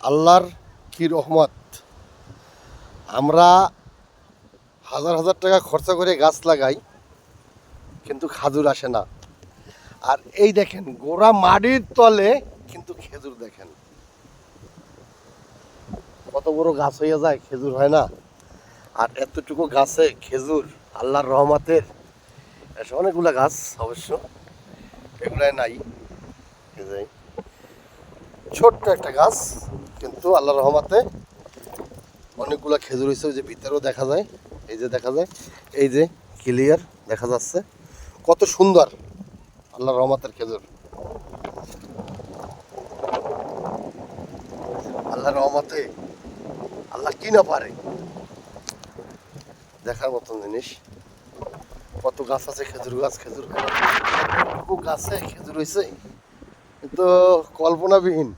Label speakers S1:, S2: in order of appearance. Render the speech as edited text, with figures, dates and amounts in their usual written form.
S1: আল্লাহর কি রহমত। আমরা হাজার হাজার টাকা খরচা করে গাছ লাগাই, কিন্তু খাজুর আসে না। আর এই দেখেন গোড়া মাটির তলে কিন্তু খেজুর, দেখেন কত বড় গাছ হয়ে যায়, খেজুর হয় না। আর এতটুকু গাছে খেজুর আল্লাহর রহমতের। অনেকগুলা গাছ অবশ্য, এগুলাই নাই। এই যে ছোট্ট একটা গাছ, কিন্তু আল্লাহর রহমতে অনেকগুলা খেজুর হয়েছে। ওই যে ভিতরেও দেখা যায়, এই যে দেখা যায়, এই যে ক্লিয়ার দেখা যাচ্ছে কত সুন্দর আল্লাহর রহমতের খেজুর। আল্লাহর রহমতে আল্লাহ কি না পারে, দেখার মতন জিনিস। কত গাছ আছে খেজুর গাছ, খেজুর গাছে খেজুর হয়েছে, কিন্তু কল্পনাবিহীন।